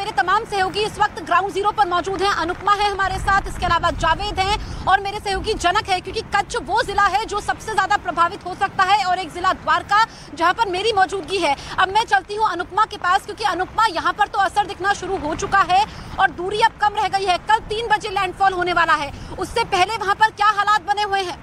मेरे तमाम सहयोगी इस वक्त ग्राउंड जीरो पर मौजूद हैं। अनुपमा है हमारे साथ, इसके अलावा जावेद हैं और मेरे सहयोगी जनक है, क्योंकि कच्छ वो जिला है जो सबसे ज्यादा प्रभावित हो सकता है और एक जिला द्वारका जहां पर मेरी मौजूदगी है। अब मैं चलती हूं अनुपमा के पास, क्योंकि अनुपमा यहां पर तो असर दिखना शुरू हो चुका है और दूरी अब कम रह गई है। कल 3 बजे लैंडफॉल होने वाला है, उससे पहले वहां पर क्या हालात बने हुए हैं?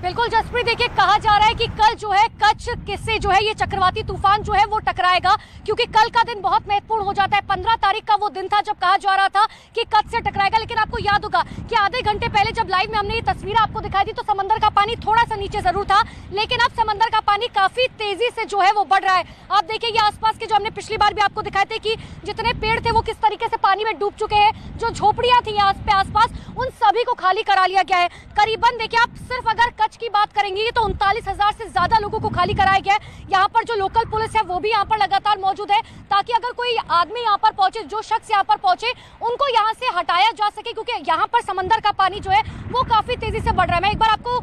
बिल्कुल जसप्रीत, देखिए कहा जा रहा है कि कल जो है कच्छ से जो है ये चक्रवाती तूफान जो है वो टकराएगा, क्योंकि कल का दिन बहुत महत्वपूर्ण हो जाता है। 15 तारीख का वो दिन था जब कहा जा रहा था कि कच्छ से टकराएगा, लेकिन आपको याद होगा कि आधे घंटे पहले जब लाइव में हमने ये तस्वीर आपको दिखाई थी तो समंदर का पानी थोड़ा सा नीचे जरूर था, लेकिन अब समंदर का पानी काफी तेजी से जो है वो बढ़ रहा है। आप देखिए ये आसपास के जो हमने पिछली बार भी आपको दिखाए थे कि जितने पेड़ थे वो किस तरीके से पानी में डूब चुके हैं, जो झोपड़ियां थी आसपास उन सभी को खाली करा लिया गया है। करीबन देखिए आप सिर्फ अगर कच्छ की बात करेंगे तो 39,000 से ज्यादा लोगों को खाली कराया गया है। यहाँ पर जो लोकल पुलिस है वो भी यहाँ पर लगातार मौजूद है, ताकि अगर कोई आदमी यहाँ पर पहुंचे, जो शख्स यहाँ पर पहुंचे, उनको यहाँ से हटाया जा सके, क्योंकि यहाँ पर समंदर का पानी जो है वो काफी तेजी से बढ़ रहा है। मैं एक बार आपको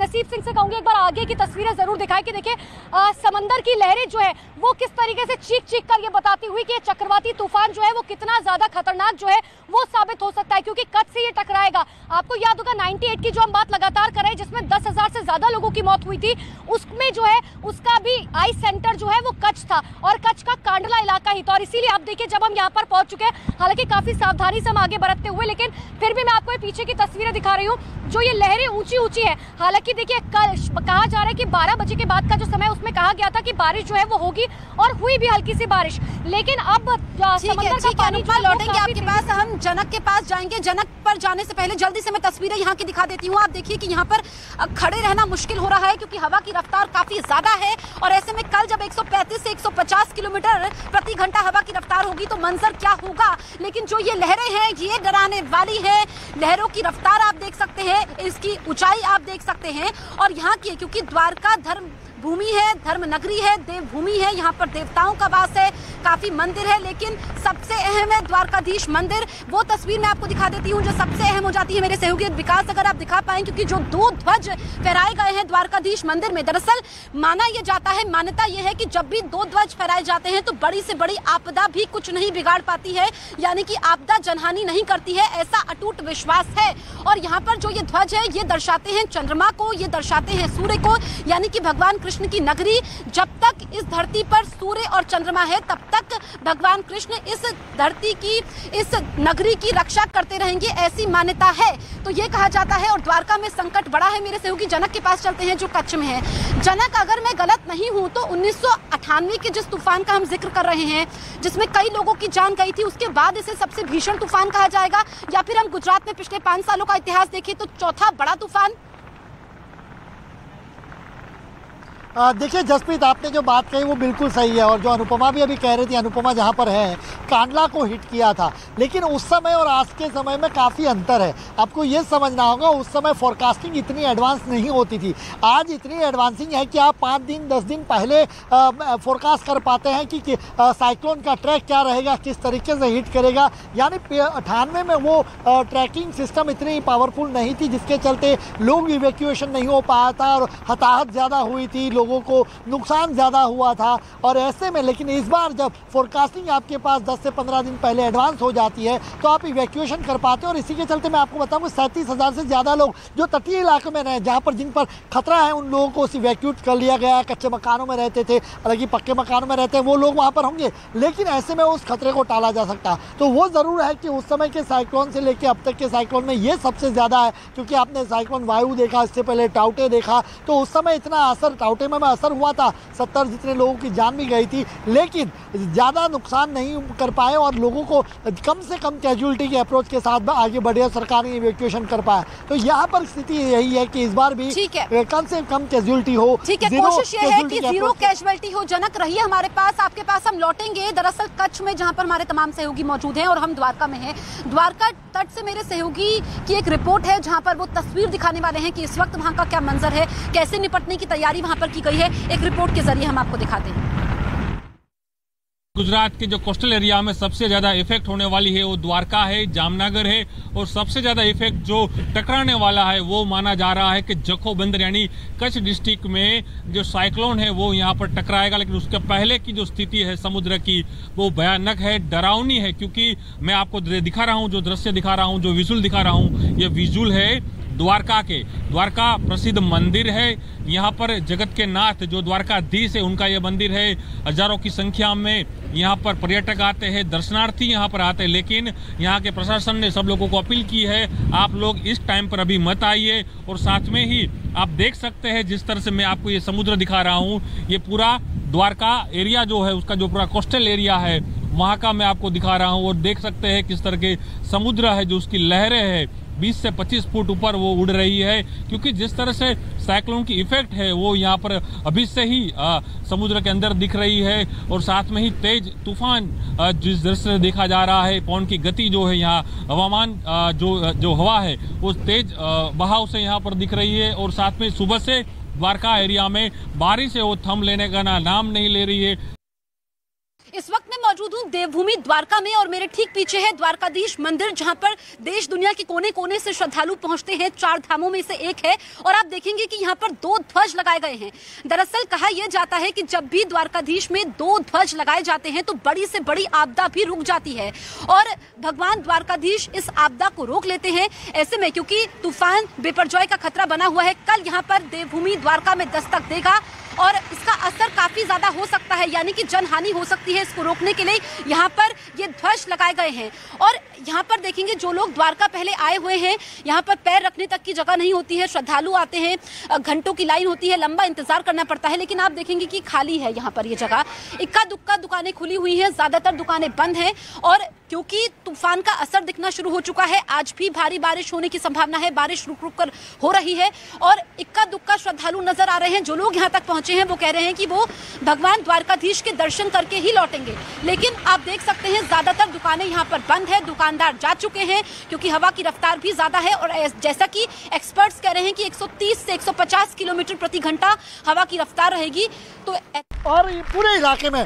नसीब सिंह से कहूंगी एक बार आगे की तस्वीरें जरूर दिखाएं कि देखिए समंदर की लहरें जो है वो किस तरीके से चीख कर ये बताती हुई कि चक्रवाती तूफान जो है वो कितना ज्यादा खतरनाक जो है वो साबित हो सकता है, क्योंकि कच्छ से ये टकराएगा। आपको याद होगा 98 की जो हम बात लगातार कर रहे हैं, जिसमें 10,000 से ज्यादा लोगों की मौत हुई थी, उसमें जो है उसका भी आई सेंटर जो है वो कच्छ था और कच्छ का कांडला इलाका ही था। और इसीलिए आप देखिए जब हम यहाँ पर पहुंच चुके हैं, हालांकि काफी सावधानी से हम आगे बढ़ते हुए, लेकिन फिर भी मैं आपको पीछे की तस्वीरें दिखा रही हूँ जो ये लहरें ऊंची है। हालांकि देखिए कल कहा जा रहा है कि 12 बजे के बाद का जो समय उसमें कहा गया था कि बारिश जो है वो होगी और हुई भी हल्की सी बारिश, लेकिन अब समंदर का पानी लौटेंगे आपके पास, हम जनक के पास जाएंगे। जनक पर जाने से पहले जल्दी से मैं तस्वीरें यहाँ की दिखा देती हूँ। आप देखिए कि यहाँ पर खड़े रहना मुश्किल हो रहा है, क्योंकि हवा की रफ्तार काफी ज्यादा है और ऐसे में कल जब 135 से 150 किलोमीटर प्रति घंटा हवा की रफ्तार होगी तो मंजर क्या होगा। लेकिन जो ये लहरें हैं ये डराने वाली है। लहरों की रफ्तार आप देख सकते हैं, इसकी ऊंचाई आप देख सकते हैं, और यहाँ की, क्योंकि द्वारका धर्म भूमि है, धर्म नगरी है, देव भूमि है, यहाँ पर देवताओं का वास है, काफी मंदिर है, लेकिन सबसे अहम है द्वारकाधीश मंदिर। वो तस्वीर मैं आपको दिखा देती हूँ जो सबसे अहम हो जाती है। मेरे सहयोगी विकास अगर आप दिखा पाएं, क्योंकि जो 2 ध्वज फहराए गए हैं द्वारकाधीश मंदिर में, दरअसल माना यह जाता है, मान्यता यह है कि जब भी 2 ध्वज फहराए जाते हैं तो बड़ी से बड़ी आपदा भी कुछ नहीं बिगाड़ पाती है, यानी कि आपदा जनहानि नहीं करती है, ऐसा अटूट विश्वास है। और यहाँ पर जो ये ध्वज है ये दर्शाते हैं चंद्रमा को, ये दर्शाते हैं सूर्य को, यानी कि भगवान कृष्ण की नगरी। जब तक इस धरती पर सूर्य और चंद्रमा है तब तक भगवान कृष्ण इस धरती की, इस नगरी की रक्षा करते रहेंगे, ऐसी मान्यता है। तो ये कहा जाता है। और द्वारका में संकट बड़ा है। मेरे सहयोगी जनक के पास चलते हैं जो कच्छ में है। जनक, अगर मैं गलत नहीं हूं तो 1998 के जिस तूफान का हम जिक्र कर रहे हैं, जिसमें कई लोगों की जान गई थी, उसके बाद इसे सबसे भीषण तूफान कहा जाएगा, या फिर हम गुजरात में पिछले 5 सालों का इतिहास देखें तो चौथा बड़ा तूफान? देखिए जसप्रीत, आपने जो बात कही वो बिल्कुल सही है, और जो अनुपमा भी अभी कह रही थी, अनुपमा जहाँ पर है कांडला को हिट किया था, लेकिन उस समय और आज के समय में काफ़ी अंतर है। आपको ये समझना होगा, उस समय फोरकास्टिंग इतनी एडवांस नहीं होती थी। आज इतनी एडवांसिंग है कि आप 5 दिन 10 दिन पहले फोरकास्ट कर पाते हैं कि साइक्लोन का ट्रैक क्या रहेगा, किस तरीके से हिट करेगा। यानी 98 में वो ट्रैकिंग सिस्टम इतनी पावरफुल नहीं थी, जिसके चलते लोग इवैक्यूएशन नहीं हो पाया था और हताहत ज़्यादा हुई थी, लोगों को नुकसान ज़्यादा हुआ था। और ऐसे में लेकिन इस बार जब फोरकास्टिंग आपके पास 10 से 15 दिन पहले एडवांस हो जाती है तो आप इवैक्यूएशन कर पाते हैं। और इसी के चलते मैं आपको बताऊं 37,000 से ज़्यादा लोग जो तटीय इलाकों में रहे, जहाँ पर जिन पर खतरा है, उन लोगों को इवैक्यूट कर लिया गया है। कच्चे मकानों में रहते थे, हालांकि पक्के मकानों में रहते हैं, वो लोग वहाँ पर होंगे, लेकिन ऐसे में उस खतरे को टाला जा सकता। तो वो ज़रूर है कि उस समय के साइक्लोन से लेकर अब तक के साइक्लोन में ये सबसे ज़्यादा है, क्योंकि आपने साइक्लोन वायु देखा, इससे पहले टाउटे देखा, तो उस समय इतना असर टाउटे में असर हुआ था, 70 जितने लोगों की जान भी गई थी, लेकिन ज़्यादा नुकसान नहीं कर पाए और लोगों को कम से कम कैजुअलिटी के अप्रोच के साथ आगे बढ़े, सरकार ने इवैक्यूएशन कर पाया। तो यहाँ पर स्थिति यही है कि इस बार भी कम से कम कैजुअलिटी हो। ठीक है, कोशिश ये है कि जीरो कैजुअलिटी हो। जनक रहिए हमारे पास, आपके पास हम लौटेंगे। दरअसल कच्छ में जहाँ पर हमारे तमाम सहयोगी मौजूद हैं और हम द्वारका में हैं, द्वारका तट से मेरे सहयोगी की एक रिपोर्ट है जहाँ पर वो तस्वीर दिखाने वाले हैं कि इस वक्त वहाँ का क्या मंजर है, कैसे निपटने की तैयारी वहाँ पर की गई है। एक रिपोर्ट के जरिए हम आपको दिखाते हैं। गुजरात के जो कोस्टल एरिया में सबसे ज्यादा इफेक्ट होने वाली है वो द्वारका है, जामनगर है, और सबसे ज्यादा इफेक्ट जो टकराने वाला है वो माना जा रहा है कि जखौ बंदर यानी कच्छ डिस्ट्रिक्ट में जो साइक्लोन है वो यहाँ पर टकराएगा। लेकिन उसके पहले की जो स्थिति है समुद्र की वो भयानक है, डरावनी है, क्योंकि मैं आपको दिखा रहा हूँ, जो दृश्य दिखा रहा हूँ, जो विजुअल दिखा रहा हूँ, ये विजुअल है द्वारका के। द्वारका प्रसिद्ध मंदिर है, यहाँ पर जगत के नाथ जो द्वारकाधीश है उनका ये मंदिर है। हजारों की संख्या में यहाँ पर पर्यटक आते हैं, दर्शनार्थी यहाँ पर आते हैं, लेकिन यहाँ के प्रशासन ने सब लोगों को अपील की है आप लोग इस टाइम पर अभी मत आइए। और साथ में ही आप देख सकते हैं जिस तरह से मैं आपको ये समुद्र दिखा रहा हूँ, ये पूरा द्वारका एरिया जो है उसका जो पूरा कोस्टल एरिया है वहाँ का मैं आपको दिखा रहा हूँ। और देख सकते हैं किस तरह के समुद्र है, जो उसकी लहरें है 20 से 25 फुट ऊपर वो उड़ रही है, क्योंकि जिस तरह से साइक्लोन की इफेक्ट है वो यहाँ पर अभी से ही समुद्र के अंदर दिख रही है। और साथ में ही तेज तूफान जिस दृश्य से देखा जा रहा है, पवन की गति जो है यहाँ हवामान जो हवा है वो तेज बहाव से यहाँ पर दिख रही है। और साथ में सुबह से द्वारका एरिया में बारिश है वो थम लेने का नाम नहीं ले रही है। इस वक्त मैं मौजूद हूँ देवभूमि द्वारका में और मेरे ठीक पीछे है द्वारकाधीश मंदिर, जहाँ पर देश दुनिया के कोने कोने से श्रद्धालु पहुंचते हैं। 4 धामों में से एक है और आप देखेंगे कि यहाँ पर 2 ध्वज लगाए गए हैं। दरअसल कहा यह जाता है कि जब भी द्वारकाधीश में 2 ध्वज लगाए जाते हैं तो बड़ी से बड़ी आपदा भी रुक जाती है और भगवान द्वारकाधीश इस आपदा को रोक लेते हैं। ऐसे में क्योंकि तूफान बिपरजॉय का खतरा बना हुआ है, कल यहाँ पर देवभूमि द्वारका में दस्तक देगा और इसका असर काफी ज्यादा हो सकता है, यानी कि जनहानि हो सकती है। इसको रोकने के लिए यहाँ पर ये ध्वज लगाए गए हैं और यहाँ पर देखेंगे जो लोग द्वारका पहले आए हुए हैं, यहाँ पर पैर रखने तक की जगह नहीं होती है। श्रद्धालु आते हैं, घंटों की लाइन होती है, लंबा इंतजार करना पड़ता है, लेकिन आप देखेंगे कि खाली है यहाँ पर ये जगह। इक्का दुक्का दुकानें खुली हुई हैं, ज्यादातर दुकानें बंद हैं और क्योंकि तूफान का असर दिखना शुरू हो चुका है, आज भी भारी बारिश होने की संभावना है। बारिश रुक रुक कर हो रही है और इक्का दुक्का श्रद्धालु नजर आ रहे हैं। जो लोग यहाँ तक पहुंचे हैं वो कह रहे हैं कि वो भगवान द्वारकाधीश के दर्शन करके ही लौटेंगे, लेकिन आप देख सकते हैं ज्यादातर दुकानें यहाँ पर बंद है, दुकानदार जा चुके हैं क्योंकि हवा की रफ्तार भी ज्यादा है और जैसा कि एक्सपर्ट्स कह रहे हैं कि 130 से 150 किलोमीटर प्रति घंटा हवा की रफ्तार रहेगी। तो और पूरे इलाके में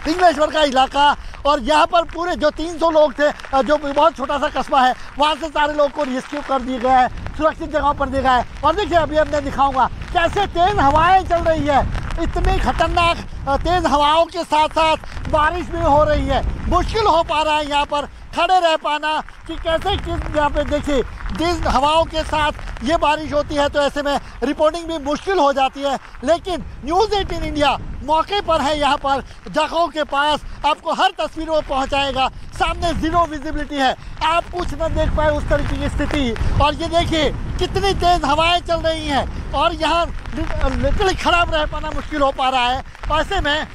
पिंगलेश्वर का इलाका और यहाँ पर पूरे जो 300 लोग थे, जो बहुत छोटा सा कस्बा है, वहाँ से सारे लोग को रेस्क्यू कर दिया गया है, सुरक्षित जगहों पर दिया गया है। और देखिए अभी मैं दिखाऊंगा कैसे तेज हवाएं चल रही है, इतनी खतरनाक तेज हवाओं के साथ साथ बारिश भी हो रही है। मुश्किल हो पा रहा है यहाँ पर खड़े रह पाना कि कैसे किस यहाँ पे देखिए तेज हवाओं के साथ ये बारिश होती है, तो ऐसे में रिपोर्टिंग भी मुश्किल हो जाती है। लेकिन न्यूज़ 18 इंडिया मौके पर है, यहाँ पर जखौ के पास आपको हर तस्वीर वो पहुँचाएगा। सामने जीरो विजिबिलिटी है, आप कुछ न देख पाए उस तरीके की स्थिति। और ये देखिए कितनी तेज हवाएं चल रही हैं और यहाँ लिटरली खड़ा रह पाना मुश्किल हो पा रहा है। ऐसे में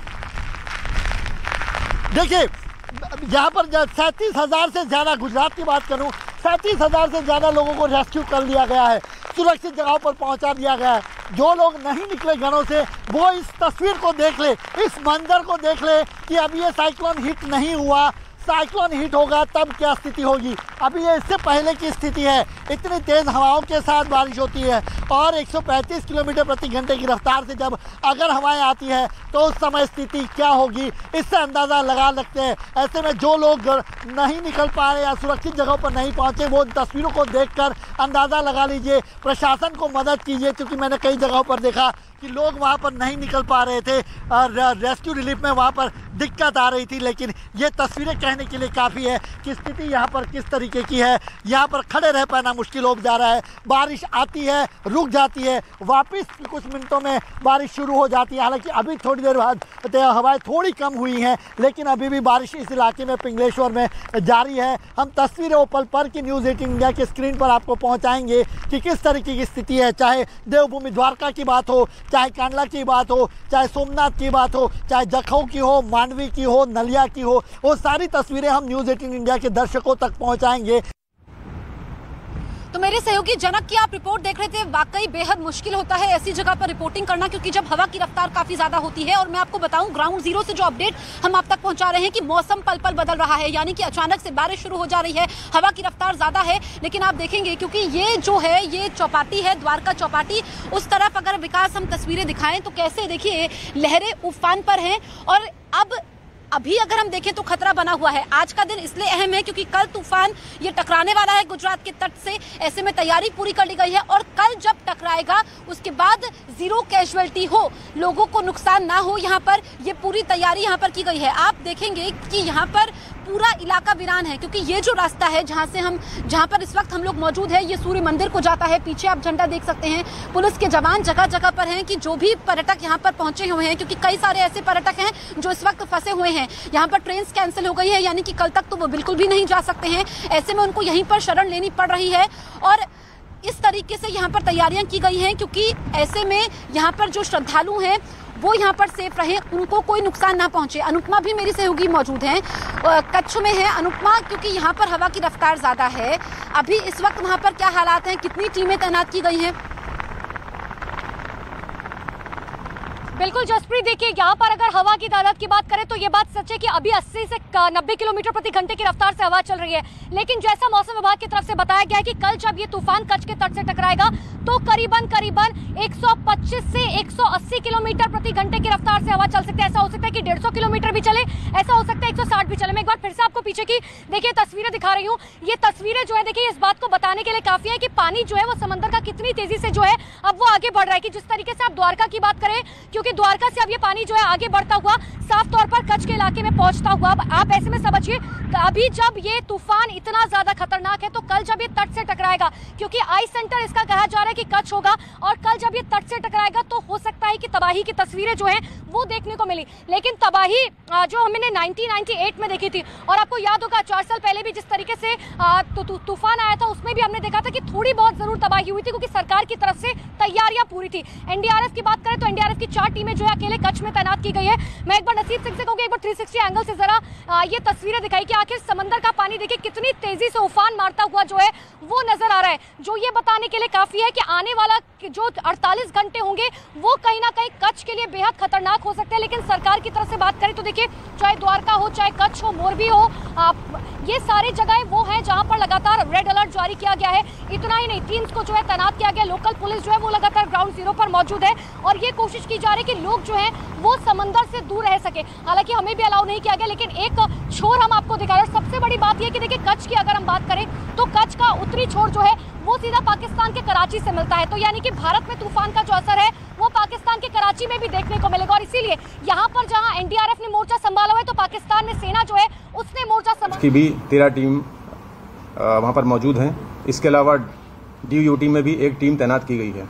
देखिए यहाँ पर 37,000 से ज़्यादा, गुजरात की बात करूँ 37,000 से ज़्यादा लोगों को रेस्क्यू कर लिया गया है, सुरक्षित जगहों पर पहुंचा दिया गया है। जो लोग नहीं निकले घरों से वो इस तस्वीर को देख ले, इस मंजर को देख ले कि अभी ये साइक्लोन हिट नहीं हुआ, साइक्लोन हिट होगा तब क्या स्थिति होगी। अभी ये इससे पहले की स्थिति है, इतनी तेज हवाओं के साथ बारिश होती है और 135 किलोमीटर प्रति घंटे की रफ्तार से जब अगर हवाएं आती है तो उस समय स्थिति क्या होगी, इससे अंदाज़ा लगा सकते हैं। ऐसे में जो लोग नहीं निकल पा रहे या सुरक्षित जगहों पर नहीं पहुंचे वो तस्वीरों को देखकर अंदाज़ा लगा लीजिए, प्रशासन को मदद कीजिए, क्योंकि मैंने कई जगहों पर देखा कि लोग वहाँ पर नहीं निकल पा रहे थे और रेस्क्यू रिलीफ में वहाँ पर दिक्कत आ रही थी। लेकिन ये तस्वीरें कहने के लिए काफ़ी है कि स्थिति यहाँ पर किस तरीके की है। यहाँ पर खड़े रह पाना मुश्किल हो जा रहा है, बारिश आती है रुक जाती है, वापस कुछ मिनटों में बारिश शुरू हो जाती है। हालांकि अभी थोड़ी देर बाद हवाएं थोड़ी कम हुई हैं, लेकिन अभी भी बारिश इस इलाके में पिंगलेश्वर में जारी है। हम तस्वीरें वो पल पर की न्यूज़ 18 इंडिया के स्क्रीन पर आपको पहुँचाएंगे कि किस तरीके की स्थिति है, चाहे देवभूमि द्वारका की बात हो, चाहे कांडला की बात हो, चाहे सोमनाथ की बात हो, चाहे जखौ की हो, मांडवी की हो, नलिया की हो, वो सारी तस्वीरें हम न्यूज़ 18 इंडिया के दर्शकों तक पहुंचाएंगे। तो मेरे सहयोगी जनक की आप रिपोर्ट देख रहे थे, वाकई बेहद मुश्किल होता है ऐसी जगह पर रिपोर्टिंग करना, क्योंकि जब हवा की रफ्तार काफी ज्यादा होती है। और मैं आपको बताऊं ग्राउंड जीरो से जो अपडेट हम आप तक पहुंचा रहे हैं कि मौसम पल पल बदल रहा है, यानी कि अचानक से बारिश शुरू हो जा रही है, हवा की रफ्तार ज्यादा है। लेकिन आप देखेंगे क्योंकि ये जो है ये चौपाटी है, द्वारका चौपाटी, उस तरफ अगर विकास हम तस्वीरें दिखाएं तो कैसे देखिए लहरें उफान पर हैं और अब अभी अगर हम देखें तो खतरा बना हुआ है। आज का दिन इसलिए अहम है क्योंकि कल तूफान ये टकराने वाला है गुजरात के तट से। ऐसे में तैयारी पूरी कर ली गई है और कल जब टकराएगा उसके बाद जीरो कैजुअलिटी हो, लोगों को नुकसान ना हो, यहाँ पर ये पूरी तैयारी यहाँ पर की गई है। आप देखेंगे कि यहाँ पर पूरा इलाका वीरान है क्योंकि ये जो रास्ता है जहाँ पर इस वक्त हम लोग मौजूद है, ये सूर्य मंदिर को जाता है। पीछे आप झंडा देख सकते हैं। पुलिस के जवान जगह जगह पर हैं कि जो भी पर्यटक यहाँ पर पहुंचे हुए हैं, क्योंकि कई सारे ऐसे पर्यटक हैं जो इस वक्त फंसे हुए हैं। यहाँ पर ट्रेन कैंसिल हो गई है, यानी कि कल तक तो वो बिल्कुल भी नहीं जा सकते हैं। ऐसे में उनको यहीं पर शरण लेनी पड़ रही है और इस तरीके से यहाँ पर तैयारियां की गई हैं क्योंकि ऐसे में यहाँ पर जो श्रद्धालु हैं वो यहाँ पर सेफ रहे, उनको कोई नुकसान ना पहुंचे। अनुपमा भी मेरी सहयोगी मौजूद हैं, कच्छ में है। अनुपमा, क्योंकि यहाँ पर हवा की रफ्तार ज्यादा है, अभी इस वक्त वहाँ पर क्या हालात हैं, कितनी टीमें तैनात की गई हैं? बिल्कुल जसप्रीत, देखिए यहाँ पर अगर हवा की तादाद की बात करें तो ये बात सच है कि अभी 80 से 90 किलोमीटर प्रति घंटे की रफ्तार से हवा चल रही है। लेकिन जैसा मौसम विभाग की तरफ से बताया गया है कि कल जब ये तूफान कच्छ के तट से टकराएगा तो करीबन 125 से 180 किलोमीटर प्रति घंटे की रफ्तार से हवा चल सकती है। ऐसा हो सकता है कि 150 किलोमीटर भी चले, ऐसा हो सकता है 160 भी चले। मैं एक बार फिर से आपको पीछे की देखिए तस्वीरें दिखा रही हूँ। ये तस्वीरें जो है देखिए इस बात को बताने के लिए काफी है कि पानी जो है वो समंदर का कितनी तेजी से जो है अब वो आगे बढ़ रहा है। कि जिस तरीके से आप द्वारका की बात करें, क्योंकि द्वारका से अब ये पानी जो है आगे बढ़ता हुआ साफ तौर पर कच्छ के इलाके में पहुंचता हुआ, अब आप ऐसे में समझिए अभी जब ये तूफान इतना ज्यादा खतरनाक है तो कल जब ये तट से टकराएगा, क्योंकि आई सेंटर इसका कहा जा रहा है कि कच्छ होगा, और कल जब ये तट से टकराएगा तो हो सकता है कि तबाही की तस्वीरें जो हैं वो देखने को मिली। लेकिन तबाही जो हमने 1998 में देखी थी, और आपको याद होगा 4 साल पहले भी जिस तरीके से तूफान आया था उसमें भी हमने देखा था कि थोड़ी बहुत जरूर तबाही हुई थी क्योंकि सरकार की तरफ से तैयारियां पूरी थी। एनडीआरएफ की बात करें तो एनडीआरएफ की 4 टीमें जो है अकेले कच्छ में तैनात की गई है। मैं एक बार नसीब सिंह से कहूंगी एक बार 360 एंगल से जरा ये तस्वीरें दिखाई कि आखिर समंदर का पानी देखिए कितनी तेजी से उफान मारता हुआ जो है वो नजर आ रहा है, जो ये बताने के लिए काफी है कि आने वाला जो 48 घंटे होंगे वो कहीं ना कहीं कच्छ के लिए बेहद खतरनाक हो सकते हैं। लेकिन सरकार की तरफ से बात करें तो देखिए चाहे द्वारका हो, चाहे कच्छ हो, मोरबी हो, ये सारी जगहें वो हैं जहां पर लगातार रेड अलर्ट जारी किया गया है। इतना ही नहीं, टीम्स को जो है तैनात किया गया, लोकल पुलिस जो है वो लगातार ग्राउंड जीरो पर मौजूद है और ये कोशिश की जा रही है कि लोग जो है वो समंदर से दूर रह सके। हालांकि हमें भी अलाउ नहीं किया गया, लेकिन एक छोर हम आपको दिखा रहे हैं। सबसे बड़ी बात यह कि देखिए कच्छ की अगर हम बात करें तो कच्छ का उत्तरी छोर जो है वो सीधा पाकिस्तान के कराची से मिलता है, तो यानी कि भारत में तूफान का जो असर है वो पाकिस्तान के कराची में भी देखने को मिलेगा। और इसीलिए यहाँ पर जहाँ एनडीआरएफ ने मोर्चा संभाला हुआ है तो पाकिस्तान में सेना जो है उसने मोर्चा संभाला की भी 13 टीम वहाँ पर मौजूद हैं। इसके अलावा DUT में भी एक टीम तैनात की गई है।